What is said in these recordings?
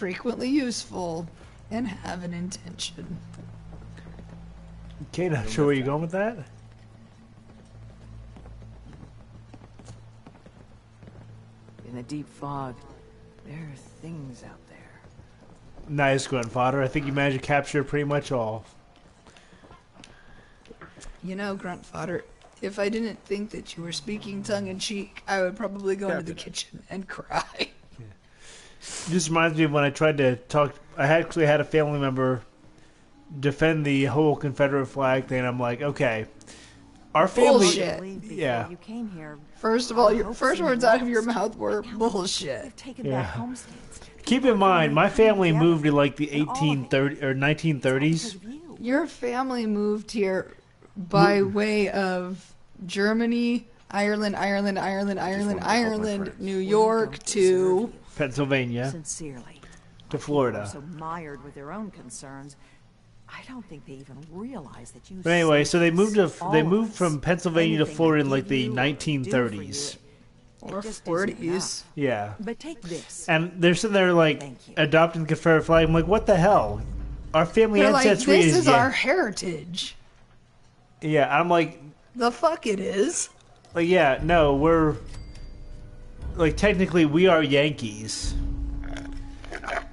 frequently useful, and have an intention. Okay, not sure where you're going with that. In the deep fog, there are things out there. Nice, Gruntfodder. I think you managed to capture pretty much all. You know, Gruntfodder, if I didn't think that you were speaking tongue-in-cheek, I would probably go into the kitchen and cry. Just reminds me of when I tried to talk. I actually had a family member defend the whole Confederate flag thing. I'm like, okay, our family. Bullshit. Yeah. You came here. First of all, your first words out of your mouth were bullshit. Taken Yeah. back homesteads. Keep in mind, my family moved in like the 1830s or 1930s. Your family moved here by way of Germany, Ireland, New York to Pennsylvania Sincerely. to Florida. So mired with their own concerns, I don't think they even realize that you. But anyway, so they moved always. from Pennsylvania to Anything Florida in I like the give you or do for you, 1930s. or it just isn't 40s. enough. Yeah. But take this. And they're sitting there like Thank you. adopting the Confederate flag. I'm like, what the hell? Our family They're like, ancestry this is yeah. our heritage. Yeah, I'm like, The fuck it is. yeah, no, we're like technically we are Yankees.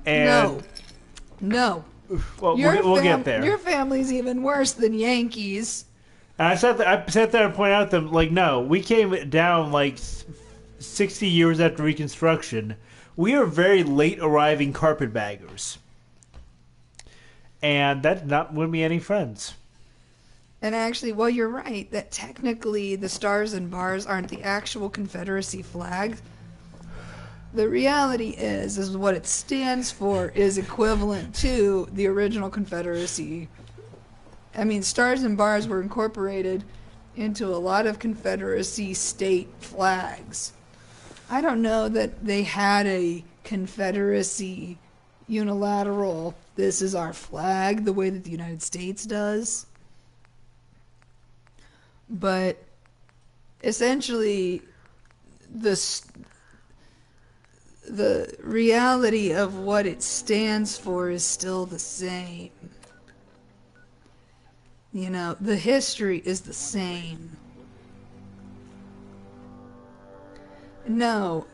And No. well, Your we'll get there. Your family's even worse than Yankees. And I sat there and pointed out to them, like, no, we came down like 60 years after Reconstruction. We are very late arriving carpetbaggers. And that did not win me any friends. And actually, well, you're right that technically the stars and bars aren't the actual Confederacy flag. The reality is what it stands for is equivalent to the original Confederacy. I mean, stars and bars were incorporated into a lot of Confederacy state flags. I don't know that they had a Confederacy unilateral, this is our flag, the way that the United States does. But essentially, the reality of what it stands for is still the same. You know, the history is the same. No,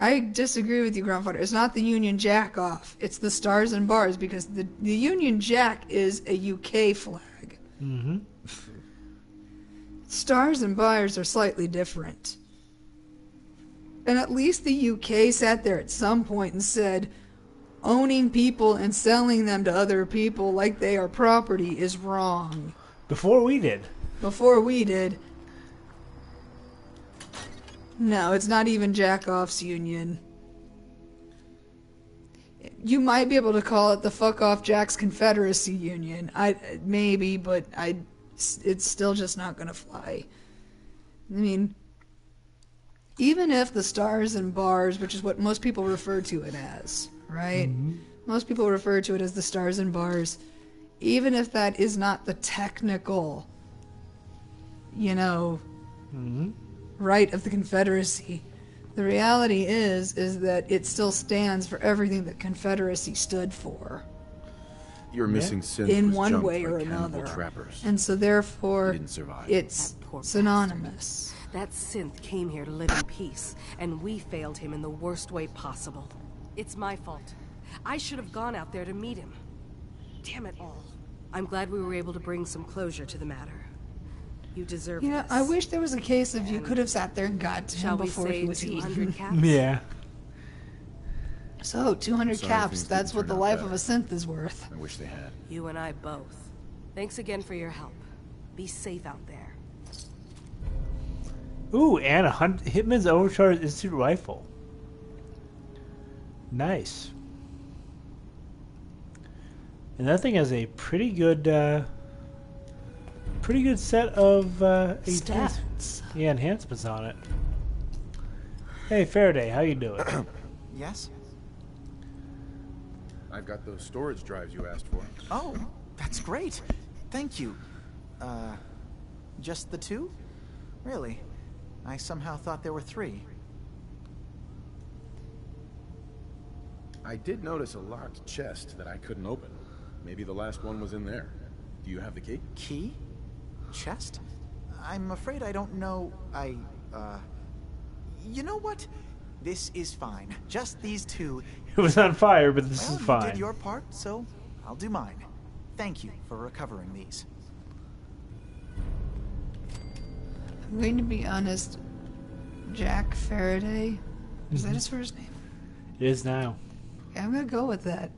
I disagree with you, Grandfather. It's not the Union Jack off. It's the stars and bars, because the Union Jack is a UK flag. Mm-hmm. Stars and bars are slightly different. And at least the UK sat there at some point and said, owning people and selling them to other people like they are property is wrong. Before we did. Before we did. No, it's not even Jack-Off's union. You might be able to call it the Fuck Off Jack's Confederacy Union. Maybe, but it's still just not going to fly. I mean, even if the stars and bars, which is what most people refer to it as, right? Mm-hmm. Most people refer to it as the stars and bars. Even if that is not the technical, right of the Confederacy, the reality is that it still stands for everything that Confederacy stood for. Your missing synth in was one jumped way by or cannibal another. trappers. And so therefore, He didn't survive. it's synonymous. That synth came here to live in peace, and we failed him in the worst way possible. It's my fault. I should have gone out there to meet him. Damn it all. I'm glad we were able to bring some closure to the matter. You deserve this. I wish there was a case of you could have sat there and got to him Shall we before say he was 200 eaten. caps? Yeah. So, 200 Sorry caps, things that's didn't what the turn out life better. of a synth is worth. I wish they had. You and I both. Thanks again for your help. Be safe out there. Ooh, and a Hitman's Overcharged Instant Rifle. Nice. And that thing has a pretty good set of Stats. enhancements on it. Hey, Faraday, how you doing? Yes? I've got those storage drives you asked for. Oh, that's great. Thank you. Just the two? Really? I somehow thought there were three. I did notice a locked chest that I couldn't open. Maybe the last one was in there. Do you have the key? Key? Chest? I'm afraid I don't know. You know what? This is fine. Just these two. It was on fire, but this Well, is fine. You did your part, so I'll do mine. Thank you for recovering these. I'm going to be honest. Jack Faraday? Is that his first name? It is now. Yeah, I'm gonna go with that.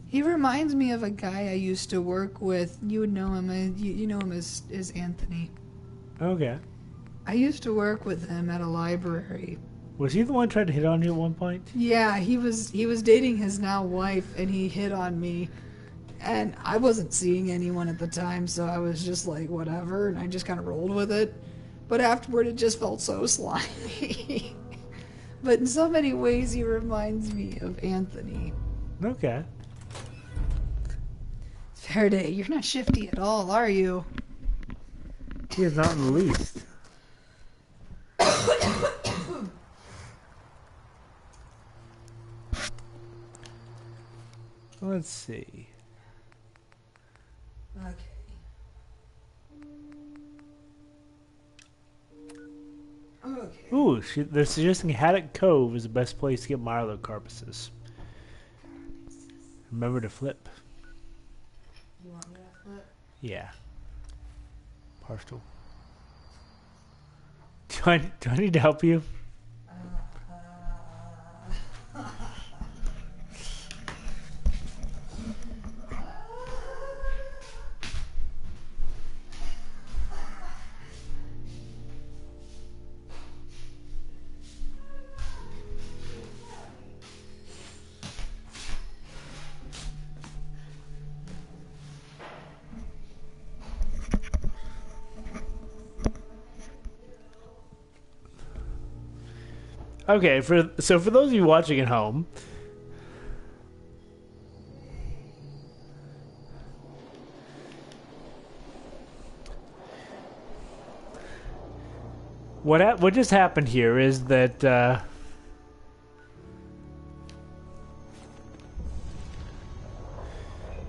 He reminds me of a guy I used to work with. You would know him. You know him as Anthony. Okay. I used to work with him at a library. Was he the one who tried to hit on you at one point? Yeah, he was dating his now wife, and he hit on me. And I wasn't seeing anyone at the time, so I was just like, whatever, and I just kind of rolled with it. But afterward, it just felt so slimy. But in so many ways, he reminds me of Anthony. Okay. Faraday, you're not shifty at all, are you? He is not in the least. Let's see. Okay. Okay. Ooh, they're suggesting Haddock Cove is the best place to get mirelurk carcasses. Remember to flip. You want me to flip? Yeah. Partial. Do I need to help you? Okay, for those of you watching at home, what just happened here is that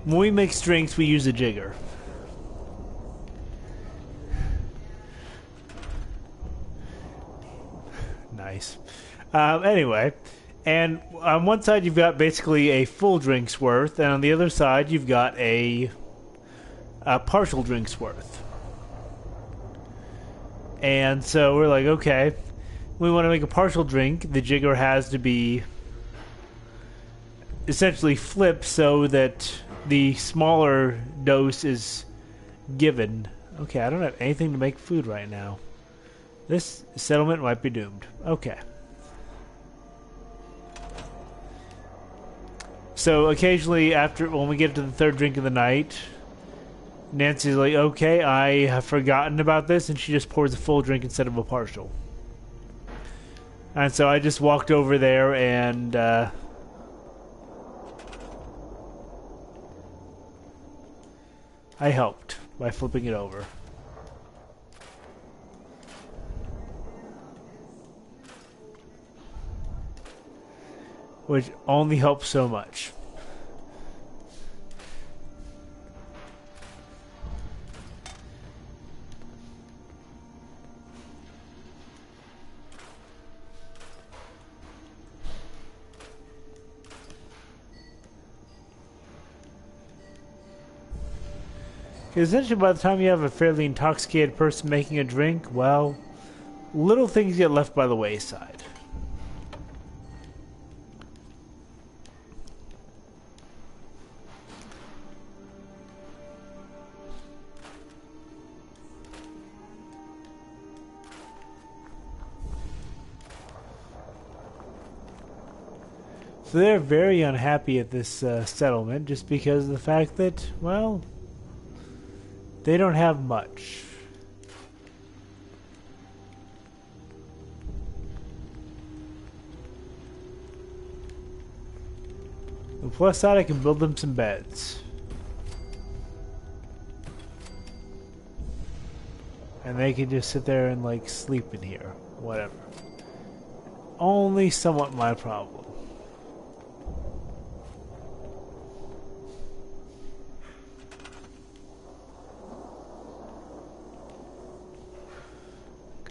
when we mix drinks, we use a jigger. Nice. Anyway, and on one side you've got basically a full drink's worth, and on the other side you've got a partial drink's worth. And so we're like, okay, we want to make a partial drink. The jigger has to be essentially flipped so that the smaller dose is given. Okay, I don't have anything to make food right now. This settlement might be doomed. Okay. So occasionally, when we get to the third drink of the night, Nancy's like, okay, I have forgotten about this, and she just pours a full drink instead of a partial. And so I just walked over there and I helped by flipping it over. Which only helps so much. Essentially, by the time you have a fairly intoxicated person making a drink, well, little things get left by the wayside. So they're very unhappy at this settlement just because of the fact that, well, they don't have much. The plus side, I can build them some beds. And they can just sit there and, like, sleep in here. Whatever. Only somewhat my problem.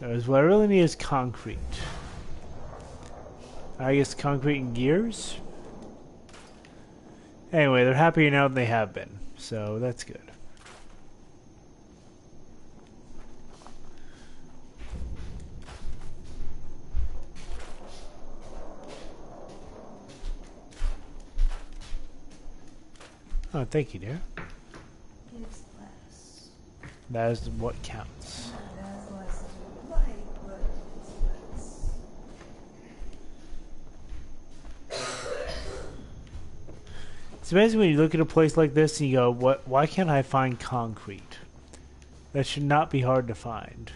Because what I really need is concrete. I guess concrete and gears? Anyway, they're happier now than they have been, so that's good. Oh, thank you, dear. It's less. That is what counts. That's less than you would like, but it's less. It's amazing when you look at a place like this and you go, "What? Why can't I find concrete? That should not be hard to find."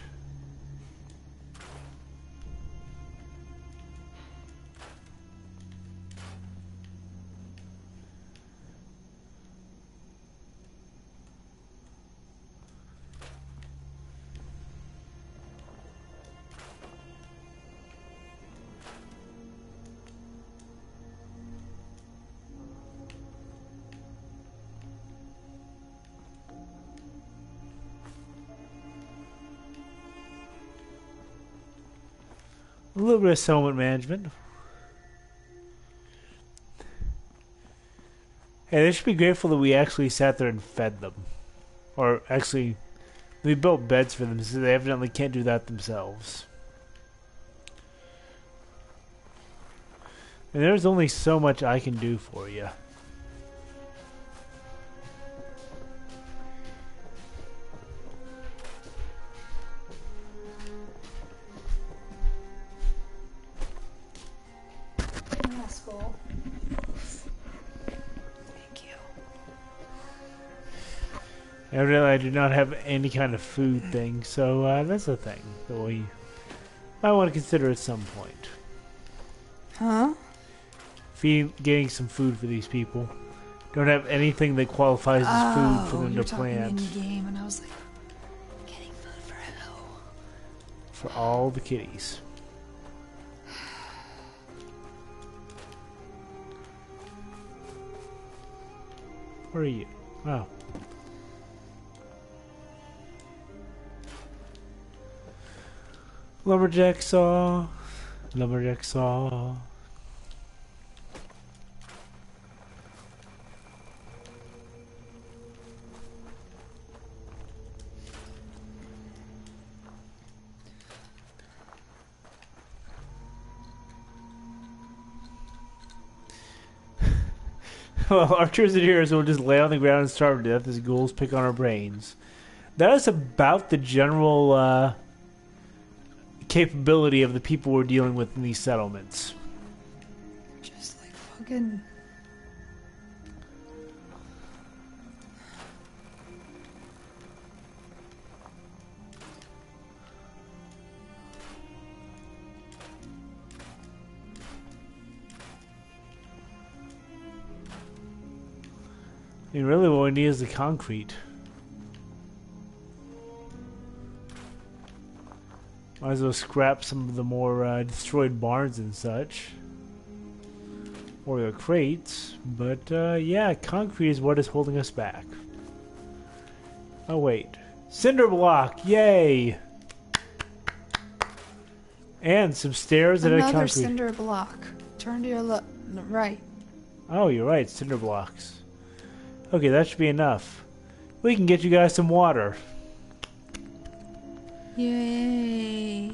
A little bit of settlement management. Hey, they should be grateful that we actually sat there and fed them. Or actually, we built beds for them, so they evidently can't do that themselves. And there's only so much I can do for you. Rascal. Thank you. Evidently, I do not have any kind of food thing, so that's a thing that we might want to consider at some point. Huh? Getting some food for these people. Don't have anything that qualifies as food for them you're to talking plant. in game, and I was like, getting food for who? For all the kitties. Where are you? Oh. Lumberjack saw. Lumberjack saw. Well, archers and heroes will just lay on the ground and starve to death as ghouls pick on our brains. That is about the general capability of the people we're dealing with in these settlements. Just like fucking. I mean, really what we need is the concrete. Might as well scrap some of the more destroyed barns and such. Or the crates. But, yeah, concrete is what is holding us back. Oh, wait. Cinder block! Yay! And some stairs and a Another concrete. cinder block. Turn to your right. Oh, you're right. Cinder blocks. Okay, that should be enough. We can get you guys some water. Yay.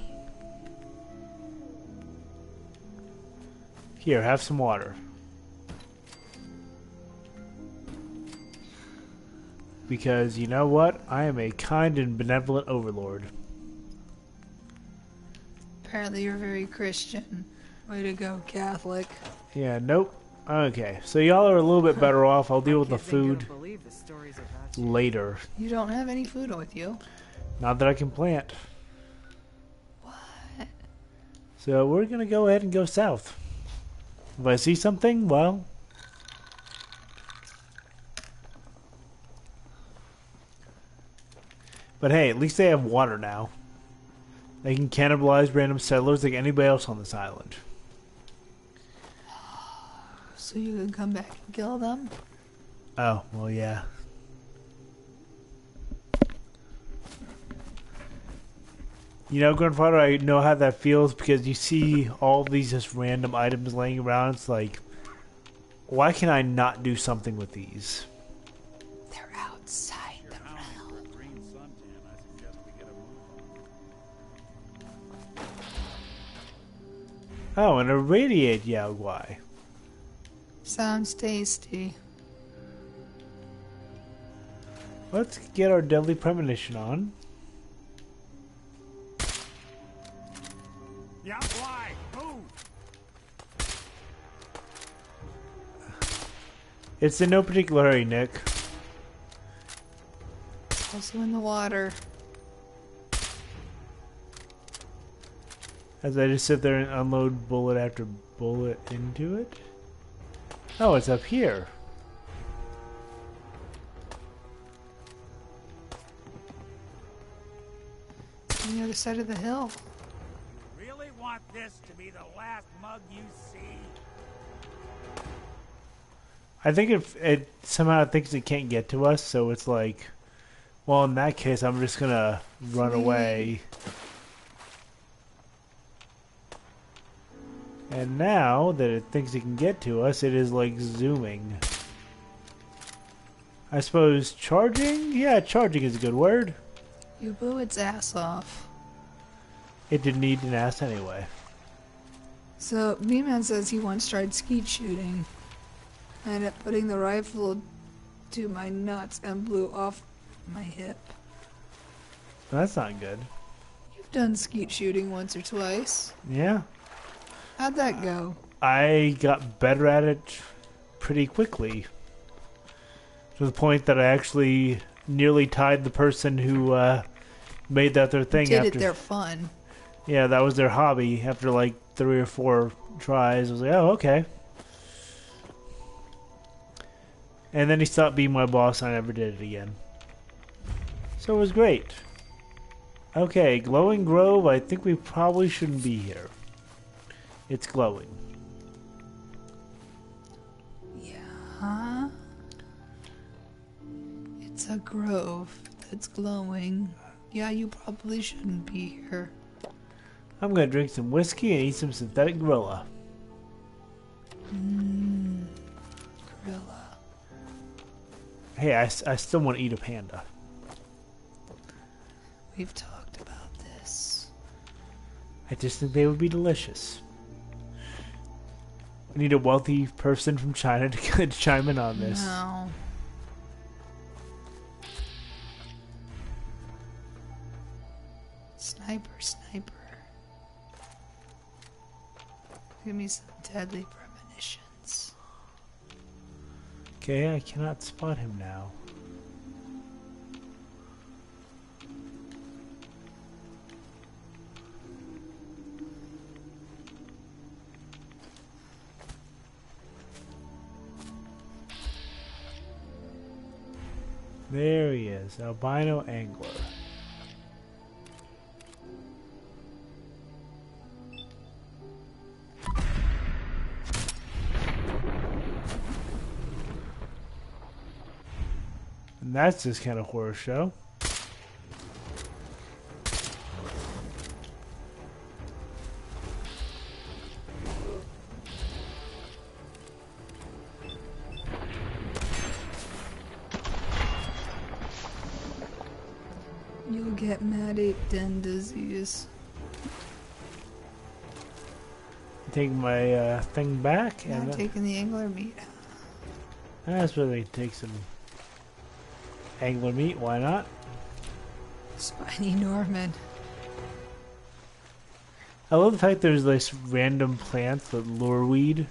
Here, have some water. Because, you know what? I am a kind and benevolent overlord. Apparently you're very Christian. Way to go, Catholic. Yeah, nope. Okay, so y'all are a little bit better off. I'll deal with the food later. You don't have any food with you. Not that I can plant. What? So we're going to go ahead and go south. If I see something, well... But hey, at least they have water now. They can cannibalize random settlers like anybody else on this island. So you can come back and kill them? Oh, well, yeah. You know, Grandfather, I know how that feels because you see all these just random items laying around. It's like, why can I not do something with these? They're outside the realm. Oh, and a radiate Yaogwai. Sounds tasty. Let's get our deadly premonition on. Yeah, why? Move! It's in no particular hurry, Nick. Also in the water. As I just sit there and unload bullet after bullet into it. Oh, it's up here. It's on the other side of the hill. You really want this to be the last mug you see? I think it somehow thinks it can't get to us, so it's like, well, in that case, I'm just gonna run away. And now that it thinks it can get to us, it is like zooming. I suppose charging? Yeah, charging is a good word. You blew its ass off. It didn't need an ass anyway. So, B-Man says he once tried skeet shooting. I ended up putting the rifle to my nuts and blew off my hip. That's not good. You've done skeet shooting once or twice. Yeah. How'd that go? I got better at it pretty quickly. To the point that I actually nearly tied the person who made that their thing. Did it their fun. Yeah, that was their hobby. After like 3 or 4 tries, I was like, oh, okay. And then he stopped being my boss and I never did it again. So it was great. Okay, Glowing Grove, I think we probably shouldn't be here. It's glowing. Yeah. It's a grove that's glowing. Yeah, you probably shouldn't be here. I'm gonna drink some whiskey and eat some synthetic gorilla. Gorilla. Hey, I still want to eat a panda. We've talked about this. I just think they would be delicious. I need a wealthy person from China to chime in on this. No. Sniper, sniper. Give me some deadly premonitions. Okay, I cannot spot him now. There he is, albino angler. And that's this kind of horror show. You'll get mad ape den disease. Take my thing back, Not and taking the angler meat out. that's where they take some angler meat. Why not? Spiny Norman. I love the fact there's this random plant, the lureweed,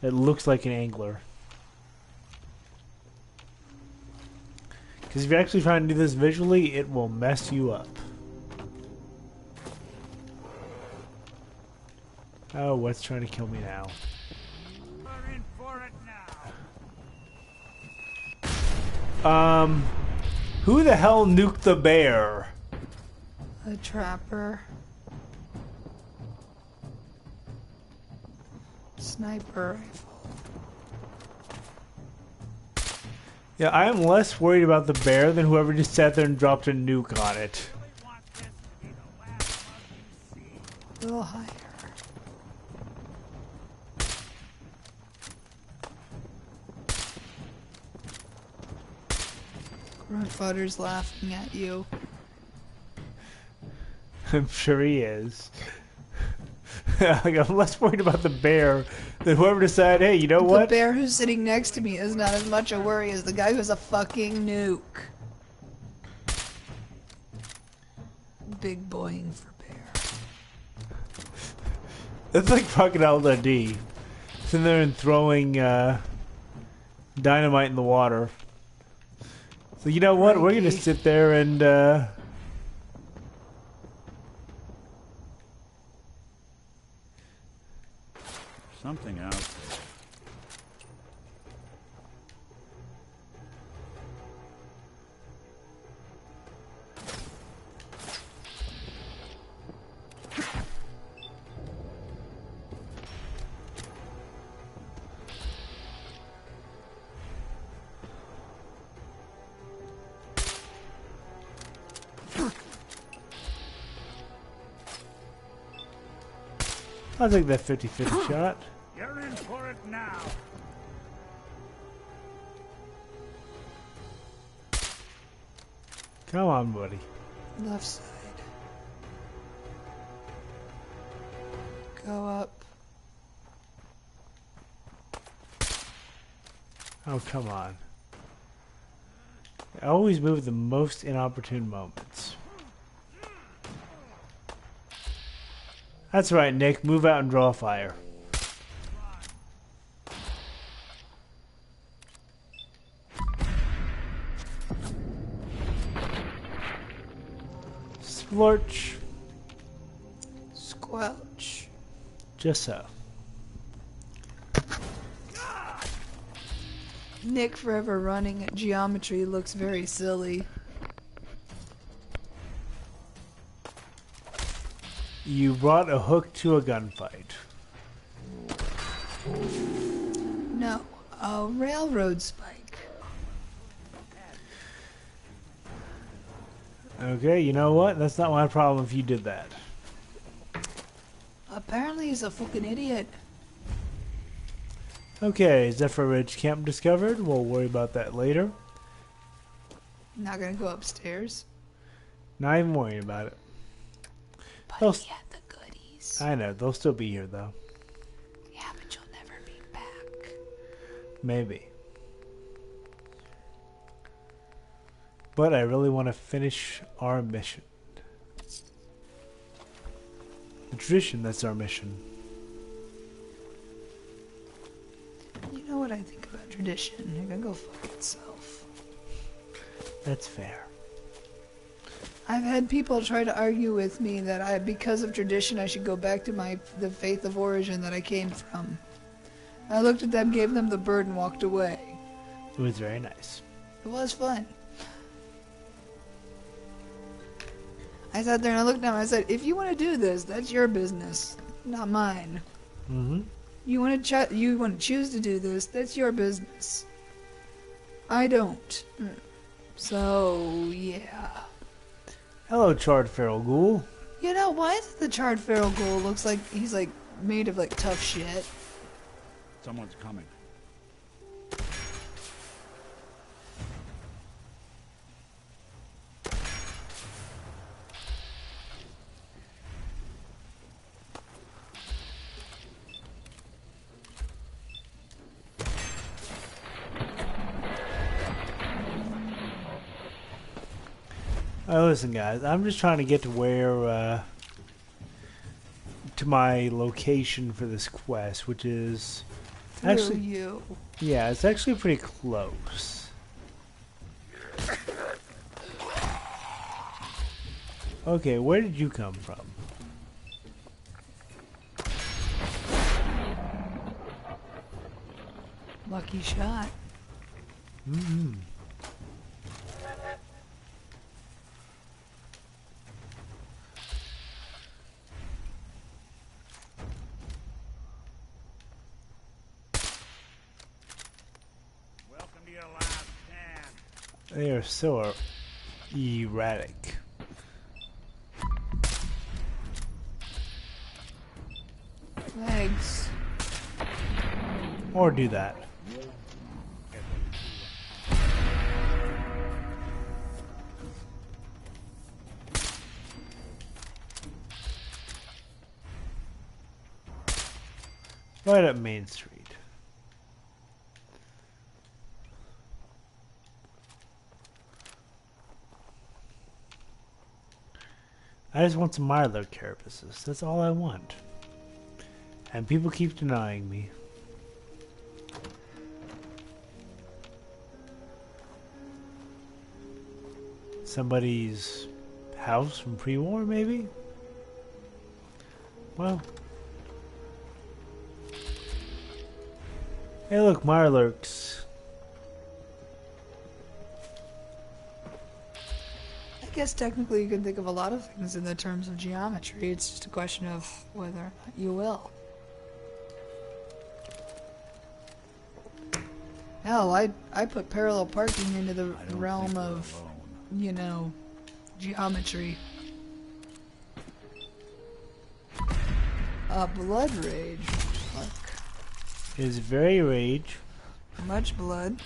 that looks like an angler. Because if you're actually trying to do this visually, it will mess you up. Oh, what's trying to kill me now? We're in for it now. Who the hell nuked the bear? A trapper. Sniper rifle. Yeah, I am less worried about the bear than whoever just sat there and dropped a nuke on it. Really want this to be the last little higher. Gruntfutter's laughing at you. I'm sure he is. Like, I'm less worried about the bear than whoever decided, hey, you know what? The bear who's sitting next to me is not as much a worry as the guy who's a fucking nuke. Big boying for bear. That's like Crocodile Dundee. Sitting there and throwing dynamite in the water. So you know what? We're gonna sit there and Something out there. I'll take that 50-50 shot. You're in for it now. Come on, buddy. Left side. Go up. Oh, come on. I always move at the most inopportune moments. That's right, Nick. Move out and draw fire. Splorch. Squelch. Just so. Nick forever running at geometry looks very silly. You brought a hook to a gunfight. No, a railroad spike. Okay, you know what? That's not my problem if you did that. Apparently he's a fucking idiot. Okay, Zephyr Ridge camp discovered. We'll worry about that later. Not gonna go upstairs. Not even worrying about it. But They'll he had the goodies. I know, they'll still be here though. Yeah, but you'll never be back. Maybe. But I really want to finish our mission. The tradition, that's our mission. You know what I think about tradition? It can go fuck itself. That's fair. I've had people try to argue with me that because of tradition, I should go back to the faith of origin that I came from. I looked at them, gave them the bird, and walked away. It was very nice. It was fun. I sat there and I looked at them. I said, "If you want to do this, that's your business, not mine. Mm-hmm. You want to choose to do this, that's your business. I don't. So yeah." Hello, charred feral ghoul. You know what? The charred feral ghoul looks like he's like made of like tough shit. Someone's coming. Oh, listen, guys. I'm just trying to get to where, to my location for this quest, which is actually, you. yeah, it's actually pretty close. Okay, where did you come from? Lucky shot. Mm-hmm. Welcome to your last stand. They are so erratic. Or do that. Right up Main Street. I just want some mirelurk carapaces. That's all I want. And people keep denying me. Somebody's house from pre-war, maybe? Well. Hey look, mirelurks. I guess technically you can think of a lot of things in the terms of geometry. It's just a question of whether or not you will. Hell, I put parallel parking into the realm of, you know, geometry. Blood rage. Look. Is very rage. Much blood.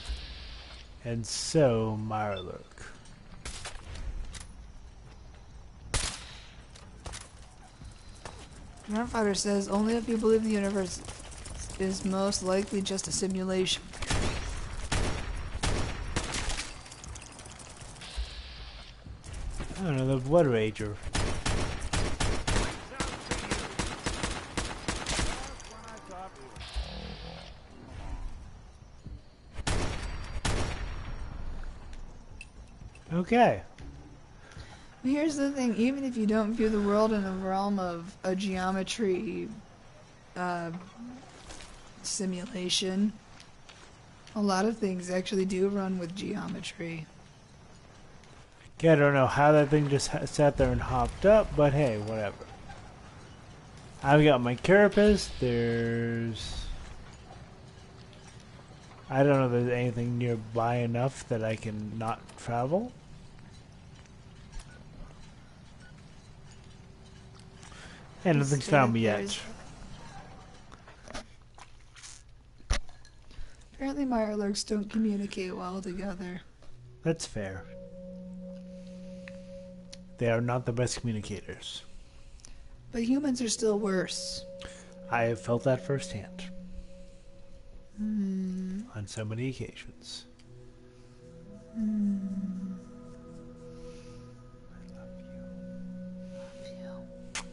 And so, mirelurk. Grandfather says only if you believe the universe is most likely just a simulation. I don't know, the blood rager. Okay. Here's the thing, even if you don't view the world in the realm of a geometry simulation, a lot of things actually do run with geometry. Yeah, I don't know how that thing just sat there and hopped up, but hey, whatever. I've got my carapace, there's... I don't know if there's anything nearby enough that I can not travel. And nothing's found me yet. Apparently mirelurks don't communicate well together. That's fair. They are not the best communicators. But humans are still worse. I have felt that firsthand. On so many occasions. I love you.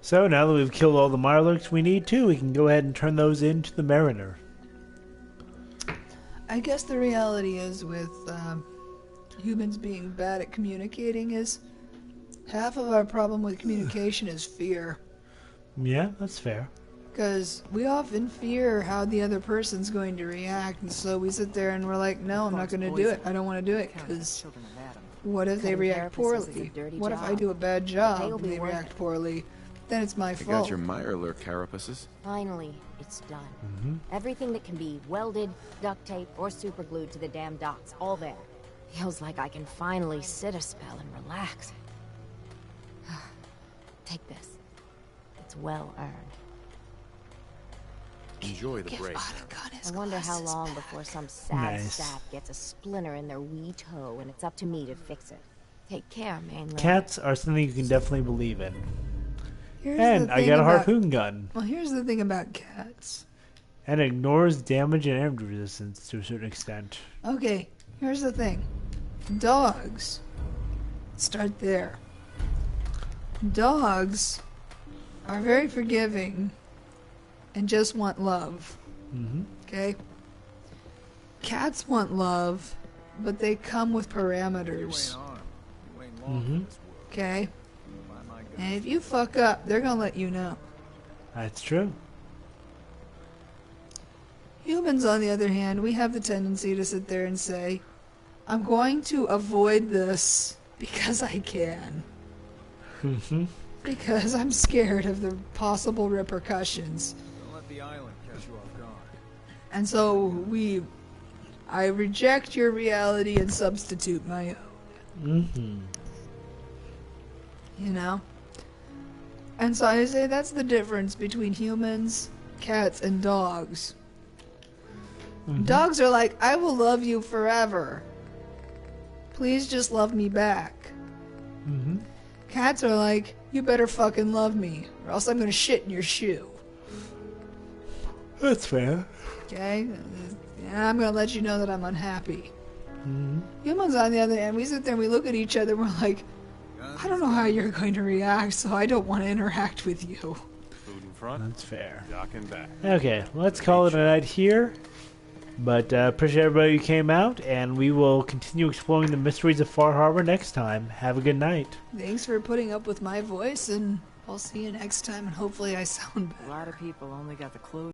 So now that we've killed all the mirelurks we need to, we can go ahead and turn those into the Mariner. I guess the reality is with humans being bad at communicating is half of our problem with communication is fear. Yeah, that's fair. Because we often fear how the other person's going to react, and so we sit there and we're like, no, I'm not going to do it. I don't want to do it, because what if they react poorly? What if I do a bad job and they react poorly? Then it's my You fault. got your mirelurk carapaces? Finally, it's done. Everything that can be welded, duct tape, or superglued to the damn docks, all there. Feels like I can finally sit a spell and relax. Take this. It's well earned. Enjoy the break. I wonder how long before some sad Nice. sap gets a splinter in their wee toe and it's up to me to fix it. Take care, mainland. Cats are something you can definitely believe in. Here's And the I thing got a about- harpoon gun. Well, here's the thing about cats. And it ignores damage and energy resistance to a certain extent. Okay, here's the thing. Dogs. Start there. Dogs are very forgiving and just want love. Okay? Cats want love, but they come with parameters. Okay? And if you fuck up, they're gonna let you know. That's true. Humans, on the other hand, we have the tendency to sit there and say, I'm going to avoid this because I can. Because I'm scared of the possible repercussions. Don't let the island catch you off guard. And so I reject your reality and substitute my own. You know? And so I say that's the difference between humans, cats, and dogs. Dogs are like, I will love you forever. Please just love me back. Cats are like, you better fucking love me, or else I'm gonna shit in your shoe. That's fair. Okay? And I'm gonna let you know that I'm unhappy. Humans, on the other hand, we sit there and we look at each other and we're like, I don't know how you're going to react, so I don't want to interact with you. Food in front, That's fair. jock in back. Okay, let's call it a night here. But appreciate everybody who came out, and we will continue exploring the mysteries of Far Harbor next time. Have a good night. Thanks for putting up with my voice, and I'll see you next time, and hopefully I sound better. A lot of people only got the clue.